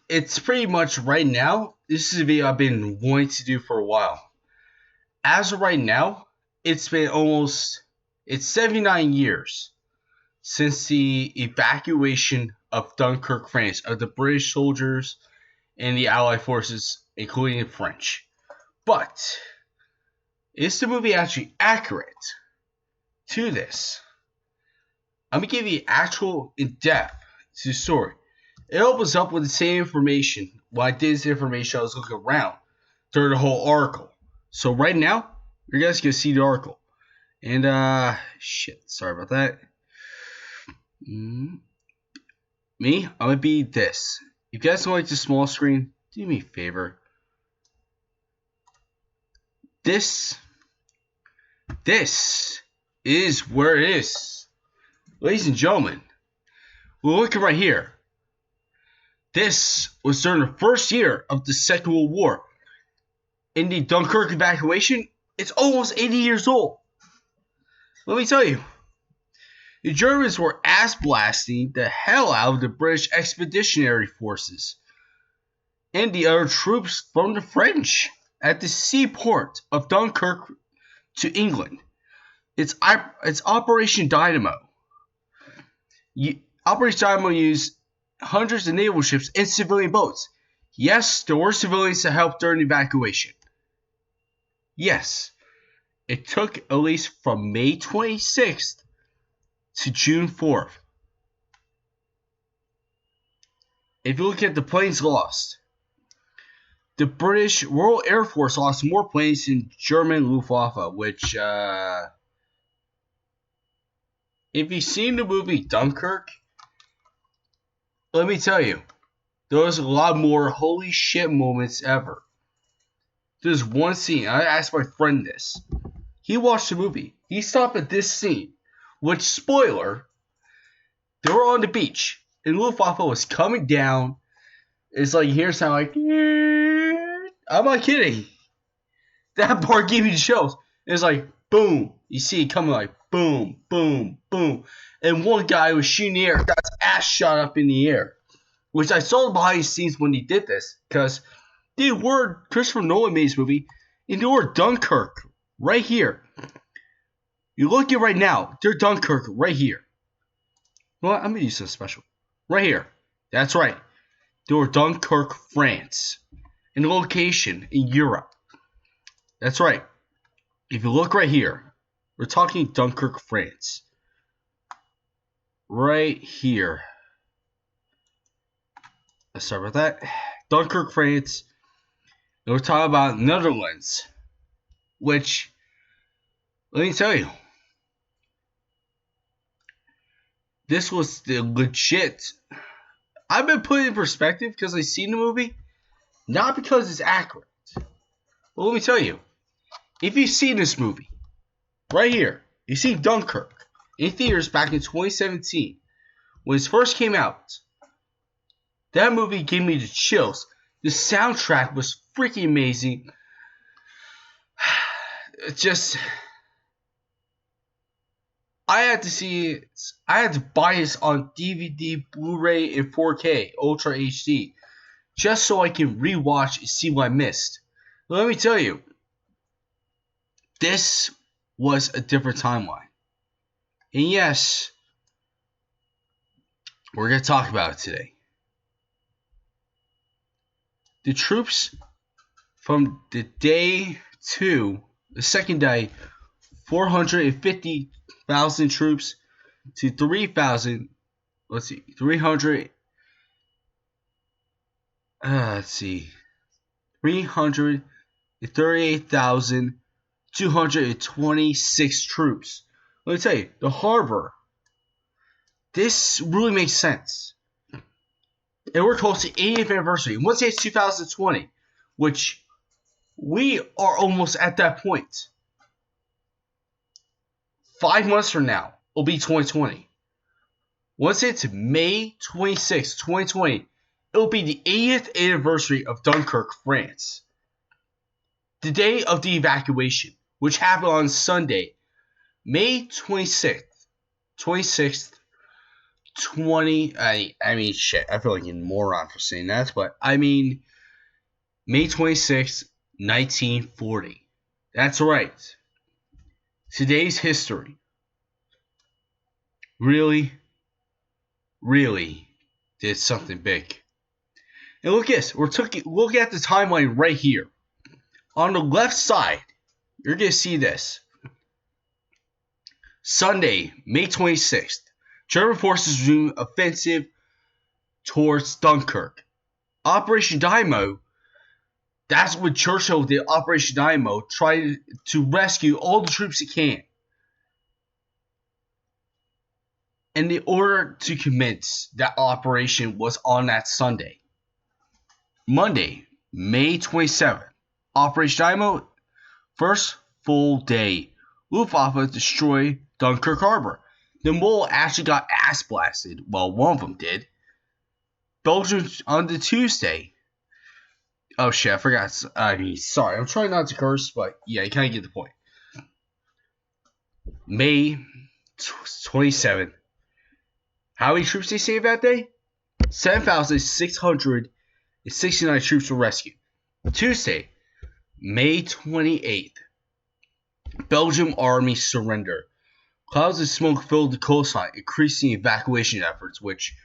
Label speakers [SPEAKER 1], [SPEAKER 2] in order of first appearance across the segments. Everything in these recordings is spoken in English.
[SPEAKER 1] it's pretty much right now. This is a video I've been wanting to do for a while. As of right now, it's 79 years since the evacuation of Dunkirk, France, of the British soldiers and the Allied forces, including the French. But is the movie actually accurate to this? I'm going to give you actual in-depth to the story. It opens up with the same information. When I did this information, I was looking around during the whole article. So right now, you guys can see the article. And, sorry about that. Me, I'm going to be this. If you guys don't like the small screen, do me a favor. This is where it is. Ladies and gentlemen, we're looking right here. This was during the first year of the Second World War. In the Dunkirk evacuation, it's almost 80 years old. Let me tell you, the Germans were ass blasting the hell out of the British expeditionary forces and the other troops from the French at the seaport of Dunkirk to England. It's Operation Dynamo. Operation Dynamo used hundreds of naval ships and civilian boats. Yes, there were civilians that helped during the evacuation. Yes, it took at least from May 26th to June 4th. If you look at the planes lost, the British Royal Air Force lost more planes than German Luftwaffe, which, if you've seen the movie Dunkirk, let me tell you, there was a lot more holy shit moments ever. There's one scene, I asked my friend this. He watched the movie. He stopped at this scene, which, spoiler, they were on the beach, and Luftwaffe was coming down. It's like, you hear a sound like, I'm not kidding. That part gave me the chills. It's like, boom. You see it coming like, boom, boom, boom. And one guy was shooting the air, got his ass shot up in the air. Which I saw behind the scenes when he did this. Because they were, Christopher Nolan made this movie, and they were Dunkirk, right here. You look at right now, they're Dunkirk right here. Well, I'm going to use something special. Right here. That's right. They were Dunkirk, France. In a location in Europe. That's right. If you look right here, we're talking Dunkirk, France. Right here. Sorry about that. Dunkirk, France. And we're talking about Netherlands. Which, let me tell you, this was the legit. I've been put in perspective because I've seen the movie. Not because it's accurate. But let me tell you, if you've seen this movie, right here, you see Dunkirk in theaters back in 2017, when it first came out, that movie gave me the chills. The soundtrack was freaking amazing. I had to see it. I had to buy this on DVD, Blu-ray, and 4K Ultra HD. Just so I can rewatch and see what I missed. Let me tell you, this was a different timeline. And yes, we're going to talk about it today. The troops from the day to the second day, 450,000 troops to 3,000, 338,226 troops. Let me tell you, the harbor, this really makes sense. And we're close to 80th anniversary. Once it's 2020, which we are almost at that point. 5 months from now, will be 2020. Once it's May 26, 2020, it will be the 80th anniversary of Dunkirk, France. The day of the evacuation, which happened on Sunday, May 26th, shit, I feel like a moron for saying that, but I mean, May 26th, 1940. That's right. Today's history really, really did something big. And look at this. Look at the timeline right here. On the left side, you're going to see this. Sunday, May 26th. German forces resume offensive towards Dunkirk. Operation Dynamo. That's what Churchill did. Operation Dynamo, tried to rescue all the troops he can. And the order to commence that operation was on that Sunday. Monday, May 27th. Operation Dynamo, first full day. Luftwaffe destroyed Dunkirk Harbor. The mole actually got ass blasted. Well, one of them did. Belgium on the Tuesday. Oh shit, I forgot. Sorry, I'm trying not to curse, but yeah, you kind of get the point. May 27th. How many troops they saved that day? 7,669 troops were rescued. Tuesday, May 28th. Belgium army surrender. Clouds of smoke filled the coastline, increasing evacuation efforts, which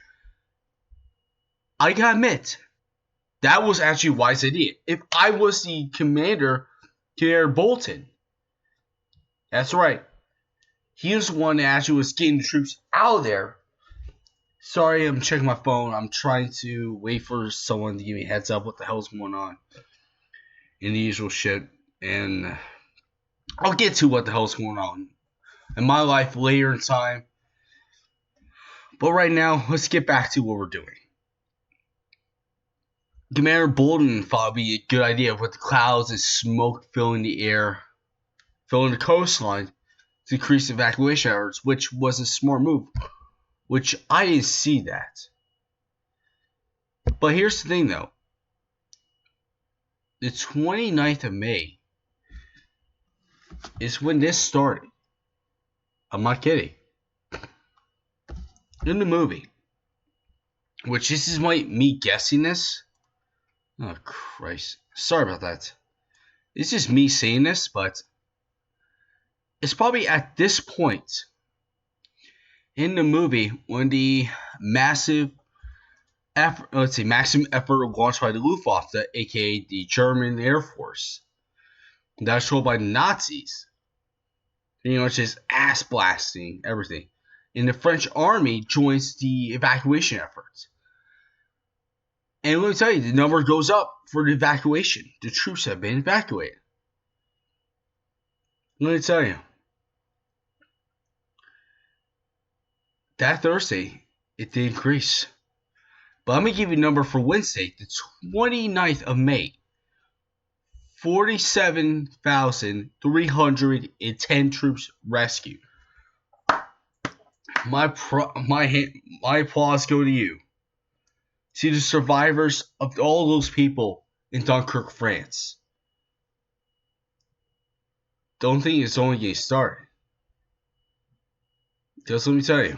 [SPEAKER 1] I gotta admit, that was actually a wise idea. If I was the Commander Bolton, that's right. He was the one that actually was getting the troops out of there. Sorry, I'm checking my phone. I'm trying to wait for someone to give me a heads up what the hell's going on in the usual shit. And I'll get to what the hell's going on in my life later in time. But right now, let's get back to what we're doing. Commander Bolton thought it would be a good idea with the clouds and smoke filling the air, filling the coastline to increase evacuation efforts, which was a smart move. Which I didn't see that. But here's the thing though. The 29th of May is when this started. I'm not kidding. In the movie. Which this is me guessing this. Oh Christ. Sorry about that. It's just me saying this, but it's probably at this point in the movie when the maximum effort launched by the Luftwaffe, aka the German Air Force, that was controlled by the Nazis. It's just ass blasting everything. And the French army joins the evacuation efforts. And let me tell you, the number goes up for the evacuation. The troops have been evacuated. Let me tell you. That Thursday, it did increase. But let me give you a number for Wednesday, the 29th of May. 47,310 troops rescued. My applause go to you. See the survivors of all those people in Dunkirk, France. Don't think it's only getting started. Just let me tell you.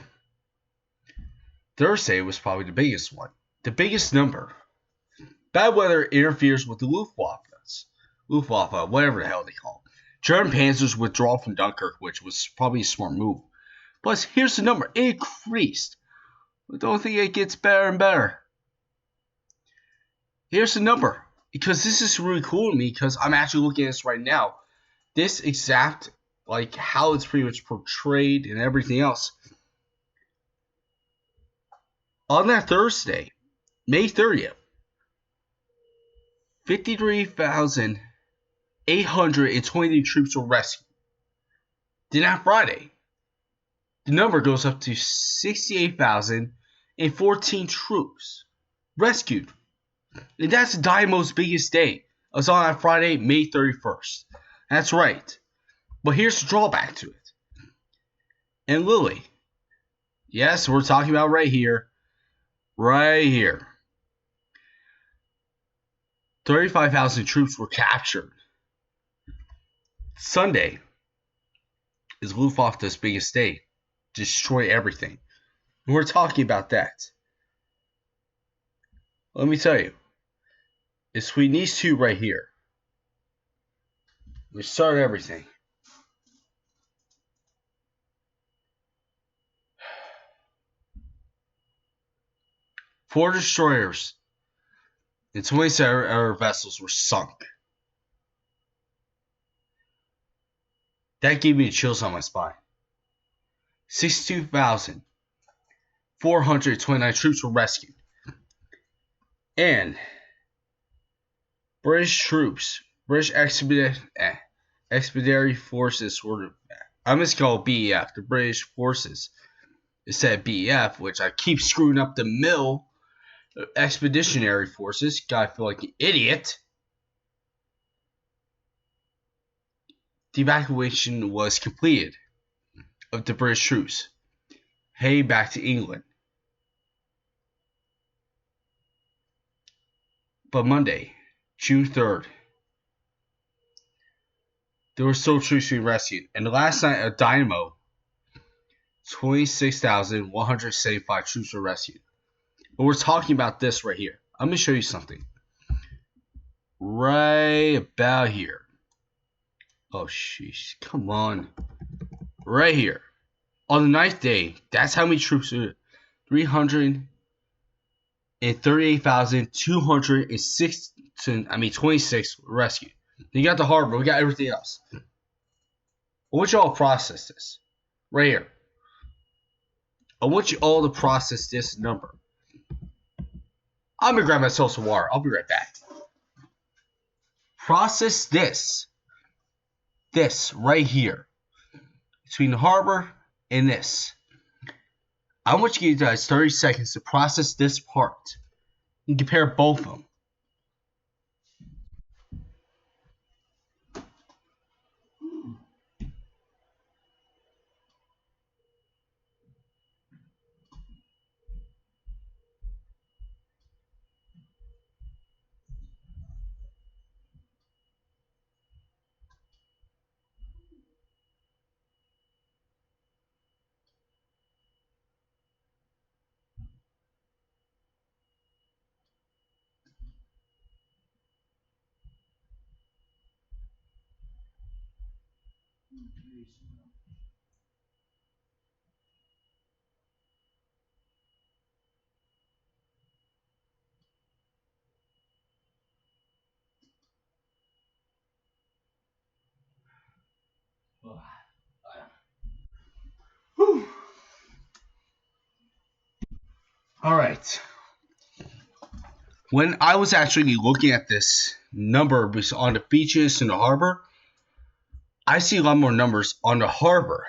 [SPEAKER 1] Thursday was probably the biggest one. The biggest number. Bad weather interferes with the Luftwaffe, whatever the hell they call it. German panzers withdraw from Dunkirk, which was probably a smart move. Plus, here's the number. It increased. But don't think it gets better and better. Here's the number. Because this is really cool to me because I'm actually looking at this right now. This exact, how it's pretty much portrayed and everything else. On that Thursday, May 30th, 53,823 troops were rescued. Then on Friday, the number goes up to 68,014 troops rescued. And that's Dynamo's biggest day. It was on that Friday, May 31st. That's right. But here's the drawback to it. And Lily. Yes, we're talking about right here. Right here. 35,000 troops were captured. Sunday is Luftwaffe's biggest day. Destroy everything. And we're talking about that. Let me tell you, it's between these two right here. We start everything. Four destroyers and 27 other vessels were sunk. That gave me chills on my spine. 62,429 troops were rescued. And British troops, British Expeditionary Forces were, I'm just called BEF, the British Forces. It said BEF, which I keep screwing up the mill. Expeditionary Forces, God, I feel like an idiot. The evacuation was completed of the British troops, heading back to England. But Monday, June 3rd, there were still troops being rescued, and last night at Dynamo, 26,175 troops were rescued. But we're talking about this right here. I'm going to show you something. Right about here. Oh, sheesh. Come on. Right here. On the 9th day, that's how many troops are 338,226 were rescued. You got the harbor. We got everything else. I want you all to process this. Right here. I want you all to process this number. I'm going to grab myself some water. I'll be right back. Process this. This right here. Between the harbor and this. I want you guys 30 seconds to process this part. And compare both of them. Alright. When I was actually looking at this number on the beaches and the harbor, I see a lot more numbers on the harbor.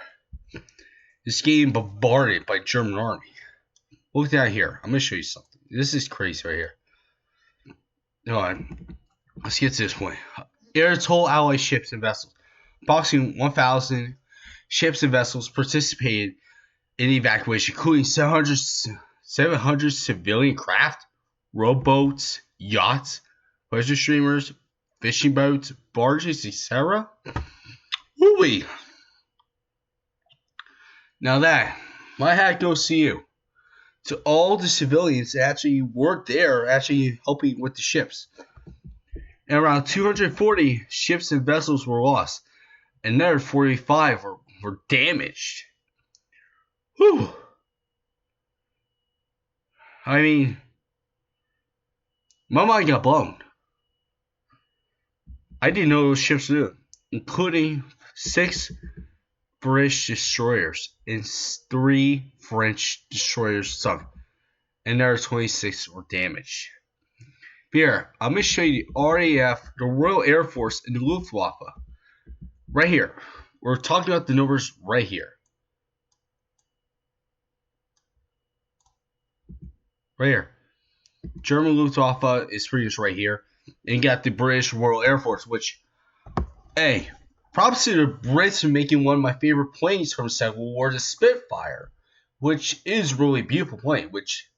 [SPEAKER 1] It's getting bombarded by German army. Look at that here. I'm going to show you something. This is crazy right here. Hold on. Let's get to this point. Air total Allied ships and vessels. Approximately 1,000 ships and vessels participated in the evacuation, including 700 civilian craft, rowboats, yachts, pleasure streamers, fishing boats, barges, etc. Woo-wee. Now that, my hat goes to you. To all the civilians that actually worked there, actually helping with the ships. And around 240 ships and vessels were lost. And another 45 were damaged. Whew. I mean, my mind got blown. I didn't know those ships were doing, including 6 British destroyers and 3 French destroyers sunk, and another 26 were damaged. Here, I'm going to show you the RAF, the Royal Air Force, and the Luftwaffe. Right here. We're talking about the numbers right here. Right here. German Luftwaffe is pretty much right here. And you got the British Royal Air Force, which, hey, props to the Brits for making one of my favorite planes from the Second World War, the Spitfire, which is really a beautiful plane, which,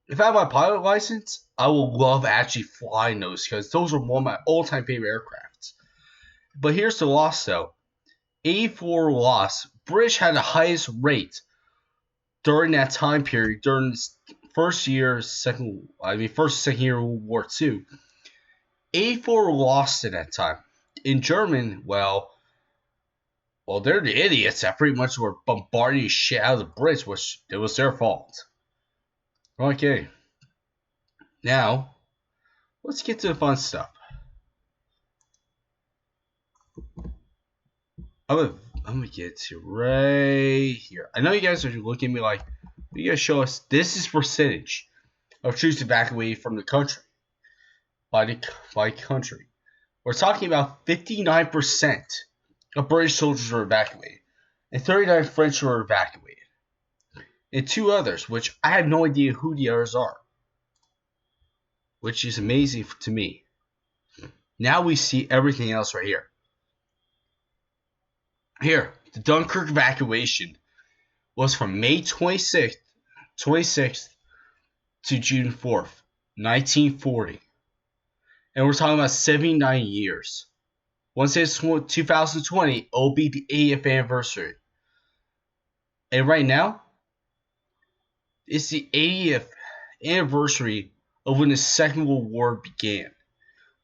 [SPEAKER 1] if I had my pilot license, I would love actually flying those, because those are one of my all-time favorite aircrafts. But here's the loss, though. 84 loss. British had the highest rate during that time period, during this first year, second year of World War II, 84 were lost at that time. In German, well, they're the idiots that pretty much were bombarding shit out of the Brits, which it was their fault. Okay. Now, let's get to the fun stuff. I'm gonna get to right here. I know you guys are looking at me like, you guys show us this is percentage of troops evacuated from the country by country. We're talking about 59% of British soldiers were evacuated, and 39 French were evacuated, and 2 others, which I have no idea who the others are, which is amazing to me. Now we see everything else right here. Here, the Dunkirk evacuation was from May 26th to June 4th, 1940. And we're talking about 79 years. Once it's 2020, it'll be the 80th anniversary. And right now, it's the 80th anniversary of when the Second World War began.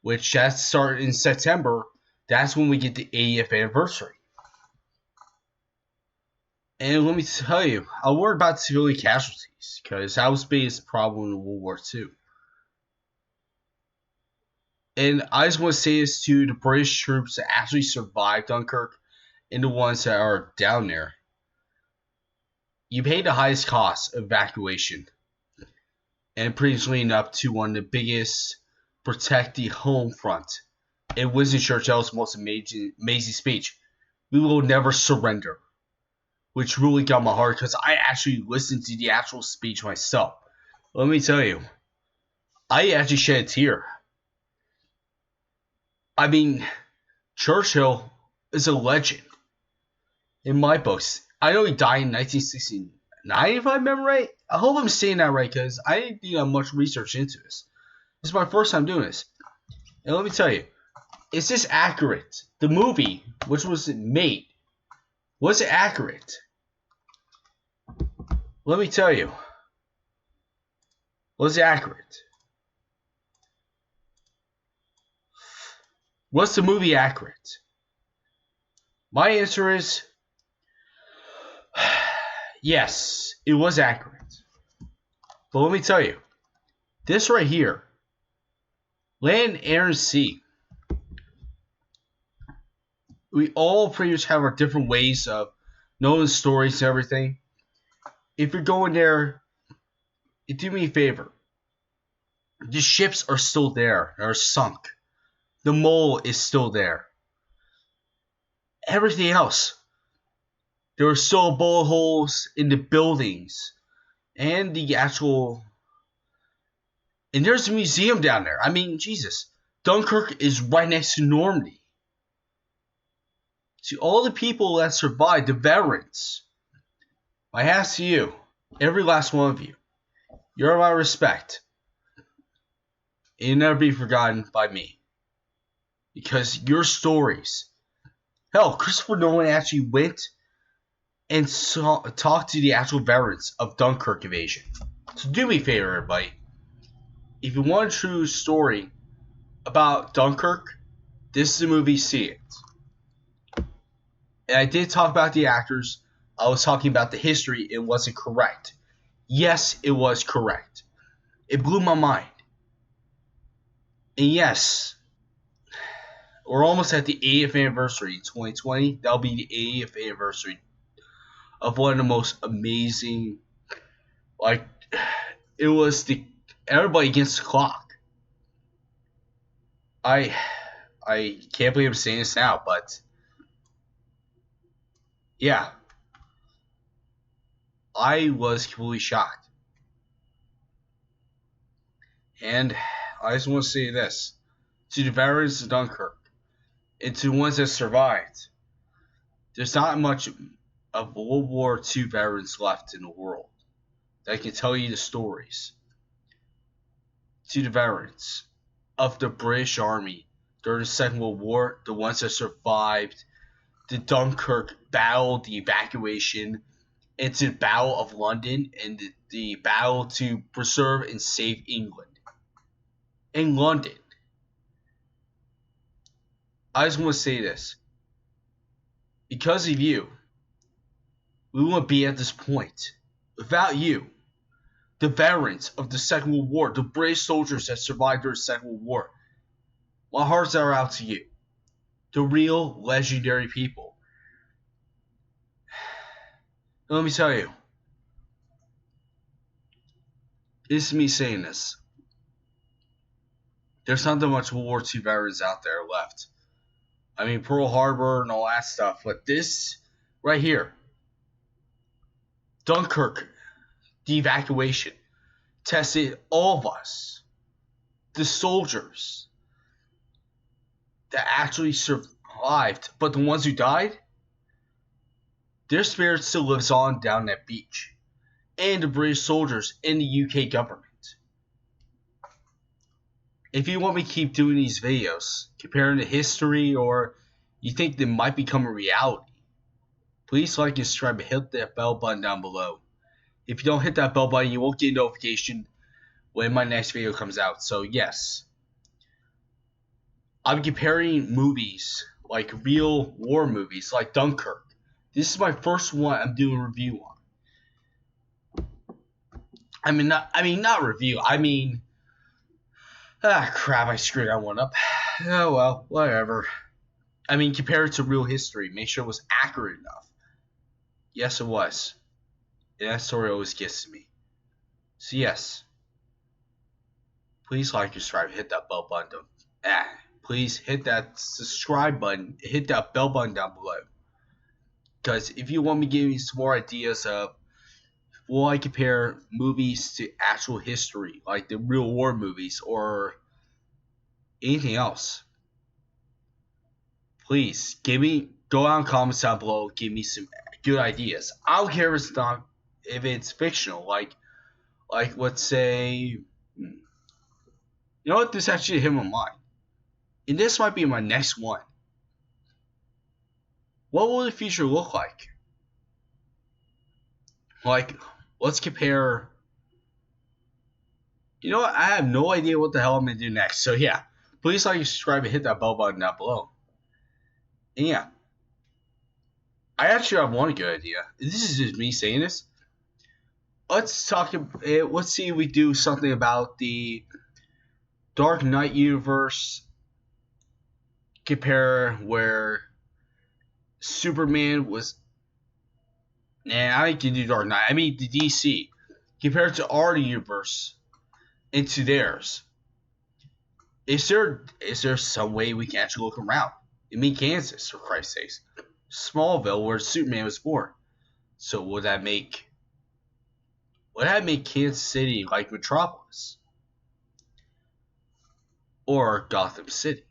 [SPEAKER 1] Which that started in September. That's when we get the 80th anniversary. And let me tell you, I worry about civilian casualties, because that was the biggest problem in World War II. And I just want to say this to the British troops that actually survived Dunkirk and the ones that are down there. You paid the highest cost of evacuation. And pretty much leading up to one of the biggest protect the home front. And Winston Churchill's most amazing speech. We will never surrender. Which really got my heart, because I actually listened to the actual speech myself. Let me tell you, I actually shed a tear. I mean, Churchill is a legend in my books. I know he died in 1969, if I remember right. I hope I'm saying that right, because I didn't do much research into this. This is my first time doing this. And let me tell you, is this accurate? The movie, which was made, was it accurate? Let me tell you. Was it accurate? Was the movie accurate? My answer is yes, it was accurate. But let me tell you, this right here, land, air, and sea, we all pretty much have our different ways of knowing the stories and everything. If you're going there, do me a favor. The ships are still there. They're sunk. The mole is still there. Everything else. There are still bullet holes in the buildings. And the actual... And there's a museum down there. I mean, Jesus. Dunkirk is right next to Normandy. See, all the people that survived, the veterans, my hat's to you, every last one of you. You're my respect. You'll never be forgotten by me. Because your stories. Hell, Christopher Nolan actually went and talked to the actual veterans of Dunkirk invasion. So do me a favor, everybody. If you want a true story about Dunkirk, this is the movie, see it. And I did talk about the actors. I was talking about the history. It wasn't correct. Yes, it was correct. It blew my mind. And yes, we're almost at the 80th anniversary in 2020. That'll be the 80th anniversary of one of the most amazing, like, it was the everybody against the clock. I can't believe I'm saying this now, but yeah, I was completely shocked. And I just want to say this to the veterans of Dunkirk and to the ones that survived. There's not much of World War II veterans left in the world that can tell you the stories. To the veterans of the British Army during the Second World War, the ones that survived the Dunkirk battle, the evacuation, into the Battle of London and the battle to preserve and save England. In London. I just want to say this. Because of you, we wouldn't be at this point. Without you, the veterans of the Second World War, the British soldiers that survived during the Second World War, my hearts are out to you. The real legendary people. And let me tell you, this is me saying this. There's not that much World War II veterans out there left. I mean, Pearl Harbor and all that stuff, but this right here, Dunkirk, the evacuation, tested all of us, the soldiers that actually survived, but the ones who died, their spirit still lives on down that beach, and the British soldiers and the UK government. If you want me to keep doing these videos, comparing the history, or you think they might become a reality, please like and subscribe and hit that bell button down below. If you don't hit that bell button, you won't get a notification when my next video comes out. So yes, I'm comparing movies, like real war movies, like Dunkirk. This is my first one I'm doing a review on. Not review. Crap, I screwed that one up. Oh well, whatever. Compare it to real history. Make sure it was accurate enough. Yes, it was. And that story always gets to me. So yes. Please like, subscribe, hit that bell button. Please hit that subscribe button, hit that bell button down below. Because if you want me to give you some more ideas of, will I compare movies to actual history, like the real war movies, or anything else, please go out in comments down below, give me some good ideas. I don't care if it's fictional, like let's say, you know what, this actually hit my mind, and this might be my next one. What will the future look like? Let's compare. You know what? I have no idea what the hell I'm going to do next. So yeah, please like, subscribe, and hit that bell button down below. And yeah, I actually have one good idea. This is just me saying this. Let's see if we do something about the Dark Knight universe. Compare where Superman was. Nah, I can do Dark Knight. The DC. Compared to our universe and to theirs. Is there some way we can actually look around? Kansas, for Christ's sakes. Smallville, where Superman was born. So would that make Kansas City like Metropolis? Or Gotham City?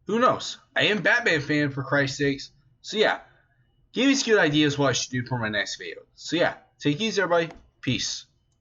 [SPEAKER 1] Who knows? I am a Batman fan, for Christ's sakes. So yeah. Give me some good ideas what I should do for my next video. So yeah, take it easy everybody. Peace.